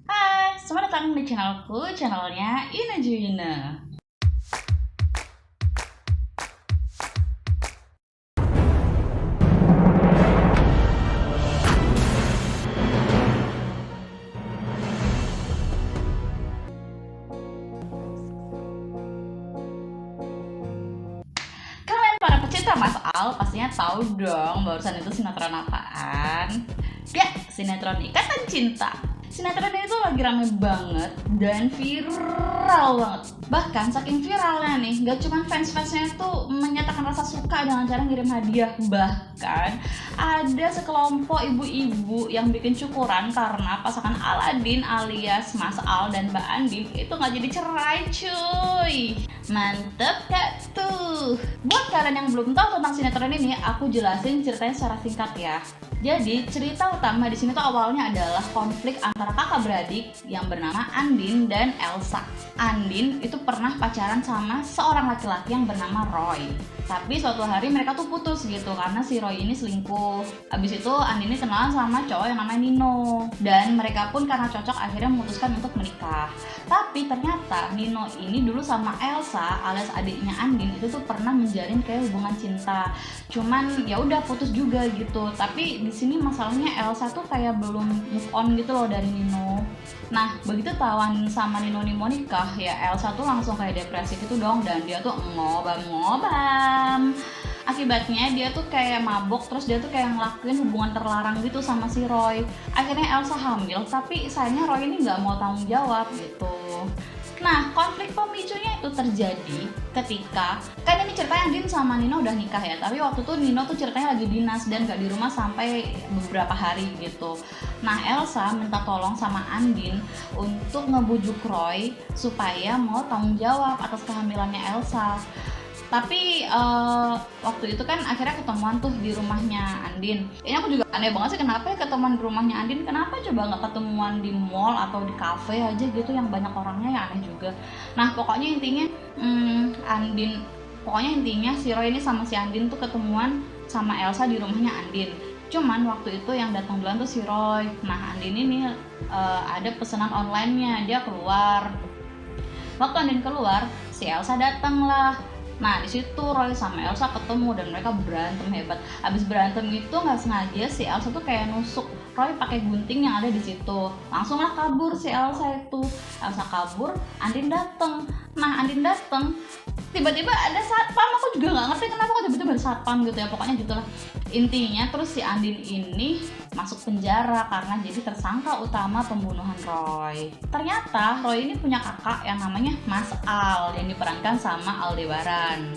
Hai, selamat datang di channelku, channelnya Ina Juina. Kalian para pecinta Mas Al pastinya tahu dong barusan itu sinetron apaan? Ya, sinetron Ikatan Cinta. Sinetron ini tuh lagi rame banget dan viral banget. Bahkan saking viralnya nih, gak cuma fans-fansnya tuh menyatakan rasa suka dengan cara ngirim hadiah. Bahkan ada sekelompok ibu-ibu yang bikin syukuran karena pasangan Aladin alias Mas Al dan Mbak Andin itu gak jadi cerai cuy. Mantep gak tuh? Buat kalian yang belum tahu tentang sinetron ini, aku jelasin ceritanya secara singkat ya. Jadi cerita utama di sini tuh awalnya adalah konflik antara kakak beradik yang bernama Andin dan Elsa. Andin itu pernah pacaran sama seorang laki-laki yang bernama Roy. Tapi suatu hari mereka tuh putus gitu karena si Roy ini selingkuh. Abis itu Andin ini kenalan sama cowok yang namanya Nino. Dan mereka pun karena cocok akhirnya memutuskan untuk menikah. Tapi ternyata Nino ini dulu sama Elsa alias adiknya Andin itu tuh pernah menjalin kayak hubungan cinta. Cuman ya udah putus juga gitu. Tapi di sini masalahnya Elsa tuh kayak belum move on gitu loh dari Nino. Nah, begitu tahuan sama Nino nih mau nikah, ya Elsa tuh langsung kayak depresi gitu dong dan dia tuh ngobam-ngobam. Akibatnya dia tuh kayak mabok, terus dia tuh kayak ngelakuin hubungan terlarang gitu sama si Roy. Akhirnya Elsa hamil, tapi sayangnya Roy ini nggak mau tanggung jawab gitu. Nah, konflik pemicunya itu terjadi ketika kan ini ceritanya Andin sama Nino udah nikah ya, tapi waktu itu Nino tuh ceritanya lagi dinas dan gak di rumah sampai beberapa hari gitu. Nah, Elsa minta tolong sama Andin untuk ngebujuk Roy supaya mau tanggung jawab atas kehamilannya Elsa. Tapi waktu itu kan akhirnya ketemuan tuh di rumahnya Andin. Ini aku juga aneh banget sih kenapa ya ketemuan di rumahnya Andin. Kenapa coba nggak ketemuan di mall atau di cafe aja gitu yang banyak orangnya, ya aneh juga. Nah pokoknya intinya intinya si Roy ini sama si Andin tuh ketemuan sama Elsa di rumahnya Andin. Cuman waktu itu yang datang duluan tuh si Roy. Nah Andin ini ada pesanan online-nya, dia keluar. Waktu Andin keluar, si Elsa datang lah. Nah di situ Roy sama Elsa ketemu dan mereka berantem hebat. Abis berantem itu nggak sengaja si Elsa tuh kayak nusuk Roy pakai gunting yang ada di situ. Langsunglah kabur si Elsa itu. Elsa kabur, Andin dateng. Nah Andin dateng, tiba-tiba ada satpam. Aku juga nggak ngerti kenapa kok tiba-tiba ada satpam gitu ya. Pokoknya gitulah. Intinya terus si Andin ini masuk penjara karena jadi tersangka utama pembunuhan Roy. Ternyata Roy ini punya kakak yang namanya Mas Al yang diperankan sama Aldebaran.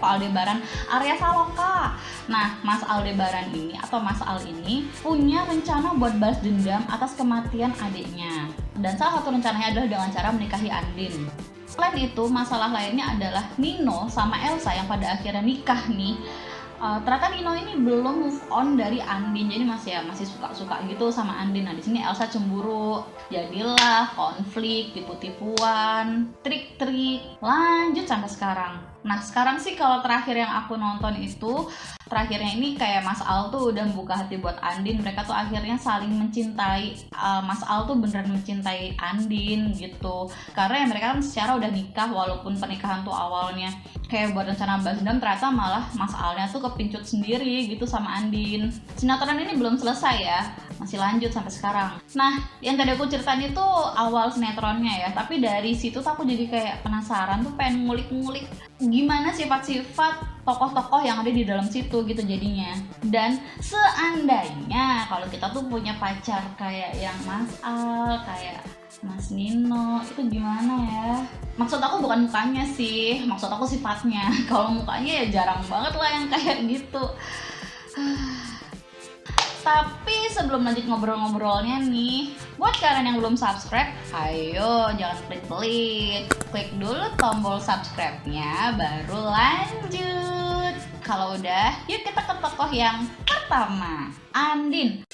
Pak Aldebaran Arya Saloka. Nah, Mas Aldebaran ini atau Mas Al ini punya rencana buat balas dendam atas kematian adiknya. Dan salah satu rencananya adalah dengan cara menikahi Andin. Selain itu, masalah lainnya adalah Nino sama Elsa yang pada akhirnya nikah nih. Ternyata Nino ini belum move on dari Andin, jadi masih suka gitu sama Andin. Nah di sini Elsa cemburu, jadilah konflik, tipu-tipuan, trik-trik, lanjut sampai sekarang. Nah sekarang sih kalau terakhir yang aku nonton itu, terakhirnya ini kayak Mas Al tuh udah membuka hati buat Andin. Mereka tuh akhirnya saling mencintai. Mas Al tuh beneran mencintai Andin gitu. Karena ya mereka kan secara udah nikah, walaupun pernikahan tuh awalnya kayak buat rencana balas dendam, ternyata malah Mas Alnya tuh kepincut sendiri gitu sama Andin. Sinetron ini belum selesai ya, masih lanjut sampai sekarang. Nah, yang tadi aku ceritain itu awal sinetronnya ya, tapi dari situ tuh aku jadi kayak penasaran tuh, pengen ngulik-ngulik gimana sifat-sifat tokoh-tokoh yang ada di dalam situ gitu jadinya. Dan seandainya kalau kita tuh punya pacar kayak yang Mas Al, kayak Mas Nino, itu gimana ya? Maksud aku bukan mukanya sih, maksud aku sifatnya. Kalau mukanya ya jarang banget lah yang kayak gitu. Tapi sebelum lanjut ngobrol-ngobrolnya nih, buat kalian yang belum subscribe, ayo jangan pelit-pelit. Klik dulu tombol subscribe-nya, baru lanjut. Kalau udah, yuk kita ke tokoh yang pertama, Andin.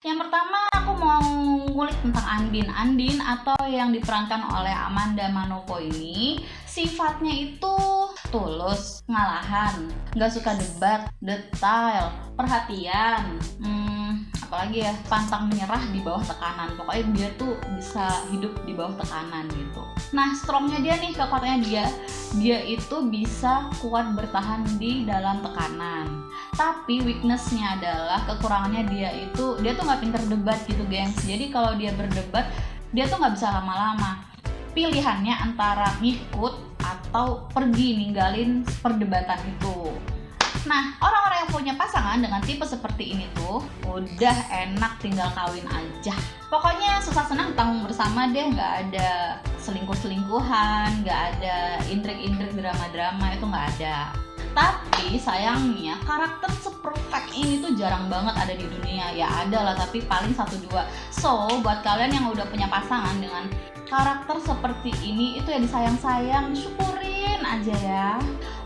Yang pertama aku mau ngulik tentang Andin atau yang diperankan oleh Amanda Manopo ini. Sifatnya itu tulus, ngalahan, gak suka debat, detail, perhatian, apalagi ya, pantang menyerah di bawah tekanan. Pokoknya dia tuh bisa hidup di bawah tekanan gitu. Nah, strongnya dia nih, kekuatannya dia itu bisa kuat bertahan di dalam tekanan. Tapi weaknessnya adalah, kekurangannya dia tuh nggak pinter debat gitu gengs. Jadi kalau dia berdebat, dia tuh nggak bisa lama-lama. Pilihannya antara ngikut atau pergi ninggalin perdebatan itu. Nah, orang-orang yang punya pasangan dengan tipe seperti ini tuh udah enak, tinggal kawin aja. Pokoknya susah senang tanggung bersama deh, nggak ada selingkuh-selingkuhan, nggak ada intrik-intrik, drama-drama, itu nggak ada. Tapi sayangnya karakter seperfect ini tuh jarang banget ada di dunia. Ya ada lah, tapi paling 1-2. So, buat kalian yang udah punya pasangan dengan karakter seperti ini, itu ya disayang-sayang, syukurin aja ya.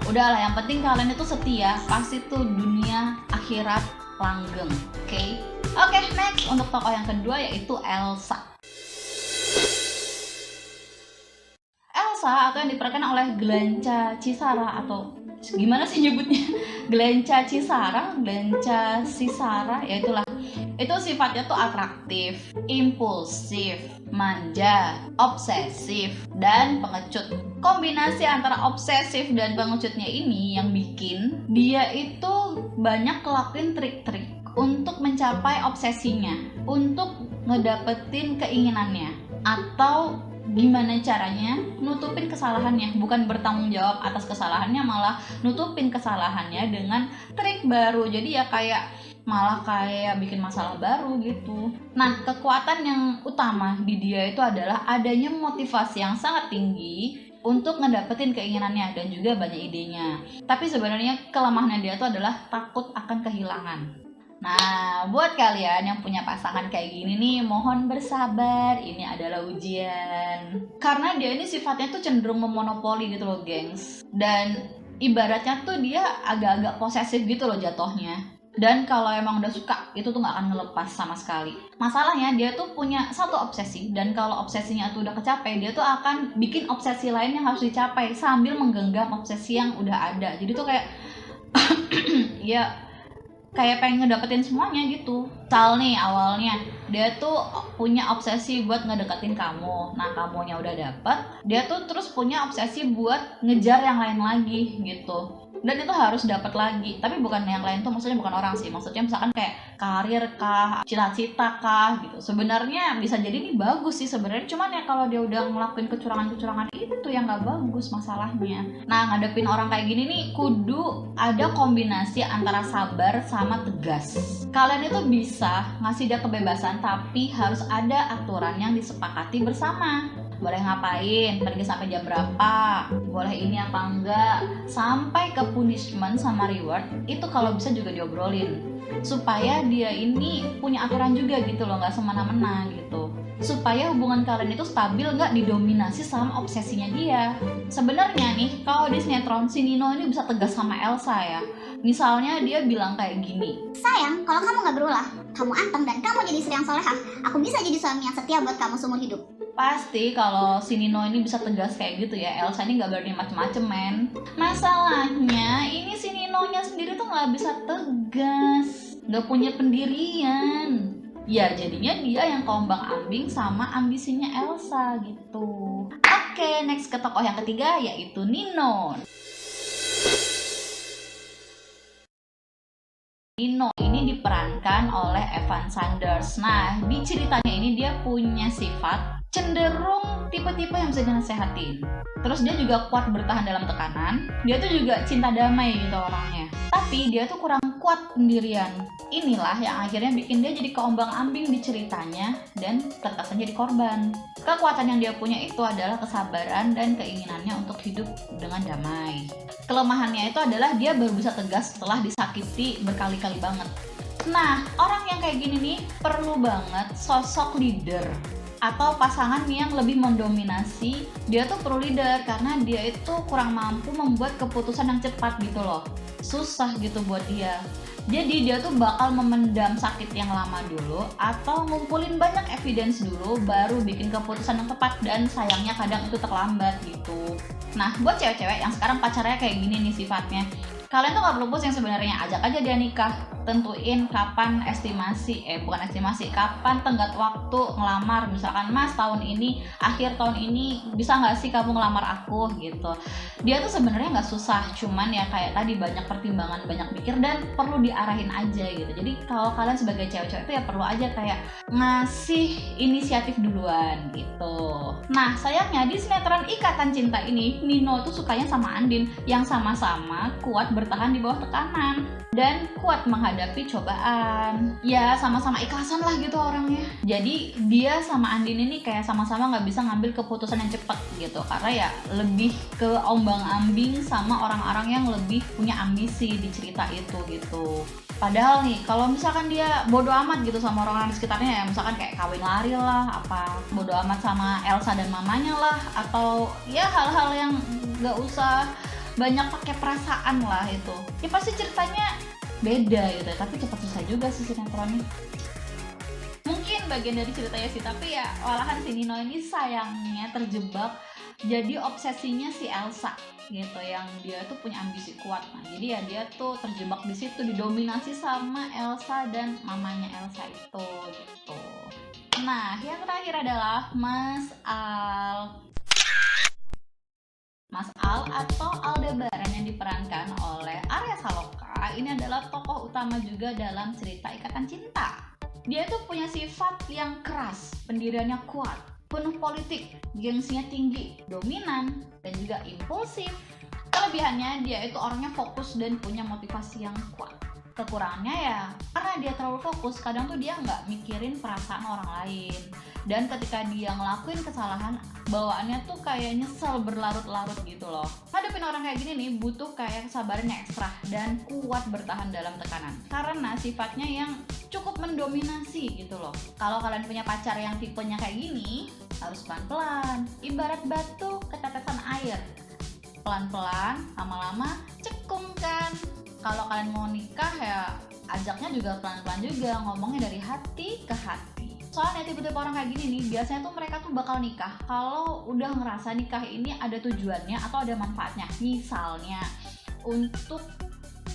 Udahlah, yang penting kalian itu setia, pasti tuh dunia akhirat langgeng. Oke, next untuk tokoh yang kedua yaitu Elsa. Elsa atau yang diperankan oleh Glenca Cisara, atau gimana sih nyebutnya? Glenca Cisara, ya itulah. Itu sifatnya tuh atraktif, impulsif, manja, obsesif, dan pengecut. Kombinasi antara obsesif dan pengecutnya ini yang bikin dia itu banyak ngelakuin trik-trik untuk mencapai obsesinya, untuk ngedapetin keinginannya, atau gimana caranya nutupin kesalahannya, bukan bertanggung jawab atas kesalahannya, malah nutupin kesalahannya dengan trik baru. Jadi ya malah kayak bikin masalah baru gitu. Nah, kekuatan yang utama di dia itu adalah adanya motivasi yang sangat tinggi untuk ngedapetin keinginannya dan juga banyak idenya. Tapi sebenarnya kelemahannya dia itu adalah takut akan kehilangan. Nah, buat kalian yang punya pasangan kayak gini nih, mohon bersabar, ini adalah ujian. Karena dia ini sifatnya tuh cenderung memonopoli gitu loh, gengs. Dan ibaratnya tuh dia agak-agak posesif gitu loh jatuhnya. Dan kalau emang udah suka, itu tuh gak akan ngelepas sama sekali. Masalahnya dia tuh punya satu obsesi, dan kalau obsesinya tuh udah kecapai, dia tuh akan bikin obsesi lain yang harus dicapai sambil menggenggam obsesi yang udah ada. Jadi tuh kayak ya kayak pengen ngedeketin semuanya gitu. Misal nih, awalnya dia tuh punya obsesi buat ngedeketin kamu. Nah, kamunya udah dapet, dia tuh terus punya obsesi buat ngejar yang lain lagi gitu. Dan itu harus dapat lagi. Tapi bukan yang lain tuh, maksudnya bukan orang sih. Maksudnya misalkan kayak karir kah, cita-cita kah gitu. Sebenarnya bisa jadi ini bagus sih sebenarnya. Cuman ya kalau dia udah ngelakuin kecurangan-kecurangan itu yang nggak bagus masalahnya. Nah, ngadepin orang kayak gini nih kudu ada kombinasi antara sabar sama tegas. Kalian itu bisa ngasih dia kebebasan, tapi harus ada aturan yang disepakati bersama. Boleh ngapain, pergi sampai jam berapa, boleh ini apa enggak, sampai ke punishment sama reward, itu kalau bisa juga diobrolin. Supaya dia ini punya aturan juga gitu loh, nggak semena-mena gitu. Supaya hubungan kalian itu stabil, nggak didominasi sama obsesinya dia. Sebenarnya nih, kalau di sinetron, si Nino ini bisa tegas sama Elsa ya. Misalnya dia bilang kayak gini, sayang, kalau kamu nggak berulah, kamu anteng dan kamu jadi istri yang solehah, aku bisa jadi suami yang setia buat kamu seumur hidup. Pasti kalau si Nino ini bisa tegas kayak gitu ya, Elsa ini gak berani macem-macem men. Masalahnya ini si Ninonya sendiri tuh gak bisa tegas, gak punya pendirian. Ya jadinya dia yang kombang-ambing sama ambisinya Elsa gitu. Oke, next ke tokoh yang ketiga yaitu Nino. Nino ini diperankan oleh Evan Sanders. Nah, di ceritanya ini dia punya sifat cenderung tipe-tipe yang bisa dinasehatin. Terus dia juga kuat bertahan dalam tekanan. Dia tuh juga cinta damai gitu orangnya. Tapi dia tuh kurang kuat pendirian. Inilah yang akhirnya bikin dia jadi keombang-ambing di ceritanya dan terkesan jadi korban. Kekuatan yang dia punya itu adalah kesabaran dan keinginannya untuk hidup dengan damai. Kelemahannya itu adalah dia baru bisa tegas setelah disakiti berkali-kali banget. Nah, orang yang kayak gini nih perlu banget sosok leader atau pasangan yang lebih mendominasi. Dia tuh perlu leader karena dia itu kurang mampu membuat keputusan yang cepat gitu loh. Susah gitu buat dia. Jadi dia tuh bakal memendam sakit yang lama dulu atau ngumpulin banyak evidence dulu baru bikin keputusan yang tepat, dan sayangnya kadang itu terlambat gitu. Nah, buat cewek-cewek yang sekarang pacarnya kayak gini nih sifatnya, Kalian tuh gak perlu pusing sebenarnya, ajak aja dia nikah. Tentuin kapan kapan tenggat waktu ngelamar. Misalkan, Mas, tahun ini, akhir tahun ini bisa nggak sih kamu ngelamar aku gitu. Dia tuh sebenarnya nggak susah, cuman ya kayak tadi banyak pertimbangan, banyak mikir, dan perlu diarahin aja gitu. Jadi kalau kalian sebagai cewek-cewek itu ya perlu aja kayak ngasih inisiatif duluan gitu. Nah, sayangnya di sinetron Ikatan Cinta ini, Nino tuh sukanya sama Andin yang sama-sama kuat bertahan di bawah tekanan dan kuat menghadapi cobaan. Ya sama-sama ikhlasan lah gitu orangnya. Jadi dia sama Andin ini kayak sama-sama nggak bisa ngambil keputusan yang cepat gitu, karena ya lebih ke ombang-ambing sama orang-orang yang lebih punya ambisi di cerita itu gitu. Padahal nih, kalau misalkan dia bodo amat gitu sama orang-orang di sekitarnya, ya misalkan kayak kawin lari lah, apa bodo amat sama Elsa dan mamanya lah, atau ya hal-hal yang nggak usah banyak pakai perasaan lah itu, ya pasti ceritanya beda gitu. Tapi cepat selesai juga sih sinetronnya. Mungkin bagian dari ceritanya sih, tapi ya olahan si Nino ini sayangnya terjebak jadi obsesinya si Elsa gitu, yang dia tuh punya ambisi kuat. Nah, jadi ya dia tuh terjebak di situ, didominasi sama Elsa dan mamanya Elsa itu gitu. Nah, yang terakhir adalah Mas Al. Mas Al atau Aldebaran yang diperankan oleh Arya Saloka ini adalah tokoh utama juga dalam cerita Ikatan Cinta. Dia tuh punya sifat yang keras, pendiriannya kuat, penuh politik, gengsinya tinggi, dominan, dan juga impulsif. Kelebihannya, dia itu orangnya fokus dan punya motivasi yang kuat. Kekurangannya ya karena dia terlalu fokus, kadang tuh dia nggak mikirin perasaan orang lain. Dan ketika dia ngelakuin kesalahan, bawaannya tuh kayak nyesel berlarut-larut gitu loh. Hadapin orang kayak gini nih butuh kayak kesabaran yang ekstra dan kuat bertahan dalam tekanan, karena sifatnya yang cukup mendominasi gitu loh. Kalau kalian punya pacar yang tipenya kayak gini, harus pelan-pelan, ibarat batu ketetesan air. Pelan-pelan, lama-lama cekung kan. Kalau kalian mau nikah ya ajaknya juga pelan-pelan juga, ngomongnya dari hati ke hati. Soalnya tipe-tipe orang kayak gini nih, biasanya tuh mereka tuh bakal nikah kalau udah ngerasa nikah ini ada tujuannya atau ada manfaatnya. Misalnya untuk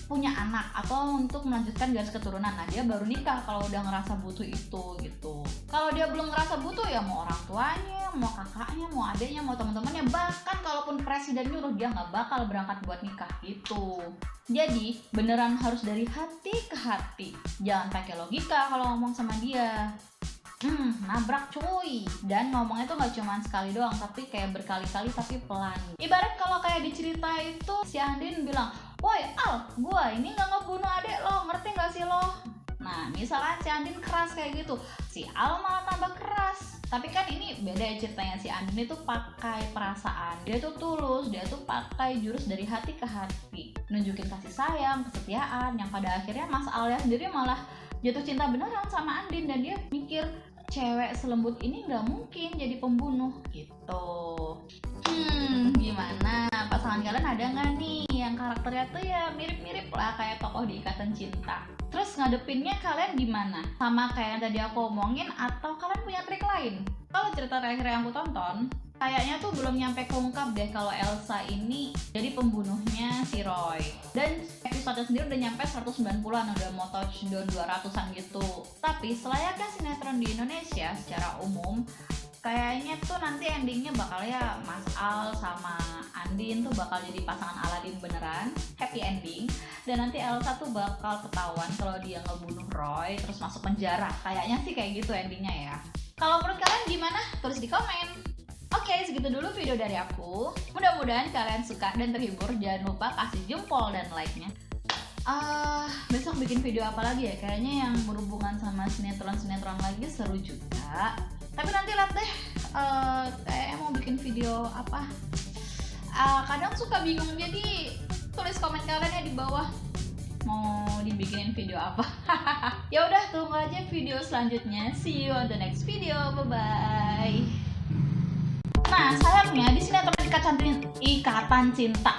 punya anak atau untuk melanjutkan garis keturunan. Nah, dia baru nikah kalau udah ngerasa butuh itu gitu. Kalau dia belum ngerasa butuh, ya mau orang tuanya, mau kakaknya, mau adiknya, mau teman-temannya, bahkan kalaupun presiden nyuruh, dia nggak bakal berangkat buat nikah gitu. Jadi beneran harus dari hati ke hati, jangan pakai logika kalau ngomong sama dia. Nabrak cuy. Dan ngomongnya tuh gak cuma sekali doang, tapi kayak berkali-kali tapi pelan. Ibarat kalau kayak di cerita itu si Andin bilang, "Woi Al, gua ini gak ngebunuh adek lo, ngerti gak sih lo?" Nah, misalkan si Andin keras kayak gitu, si Al malah tambah keras. Tapi kan ini beda ya ceritanya. Si Andin itu pakai perasaan, dia tuh tulus, dia tuh pakai jurus dari hati ke hati, nunjukin kasih sayang, kesetiaan, yang pada akhirnya Mas Al sendiri malah jatuh cinta beneran sama Andin. Dan dia mikir, cewek selembut ini nggak mungkin jadi pembunuh gitu. Gimana? Pasangan kalian ada nggak nih yang karakternya tuh ya mirip-mirip lah kayak tokoh di Ikatan Cinta? Terus ngadepinnya kalian gimana? Sama kayak yang tadi aku omongin, atau kalian punya trik lain? Kalau cerita terakhir yang aku tonton, kayaknya tuh belum nyampe keungkap deh kalau Elsa ini jadi pembunuhnya si Roy. Dan episode sendiri udah nyampe 190-an, udah mau touchdown 200-an gitu. Tapi selayaknya sinetron di Indonesia secara umum, kayaknya tuh nanti endingnya bakal ya Mas Al sama Andin tuh bakal jadi pasangan Aladin beneran, happy ending. Dan nanti Elsa tuh bakal ketahuan kalau dia ngebunuh Roy terus masuk penjara. Kayaknya sih kayak gitu endingnya ya. Kalau menurut kalian gimana? Tulis di komen. Oke, segitu dulu video dari aku. Mudah-mudahan kalian suka dan terhibur. Jangan lupa kasih jempol dan like-nya. Besok bikin video apa lagi ya? Kayaknya yang berhubungan sama sinetron-sinetron lagi seru juga. Tapi nanti lihat deh, kayaknya mau bikin video apa. Kadang suka bingung, jadi tulis komen kalian ya di bawah mau dibikinin video apa. Ya udah, tunggu aja video selanjutnya. See you on the next video. Bye-bye. Nah, sayangnya di sinetron Ikatan Cinta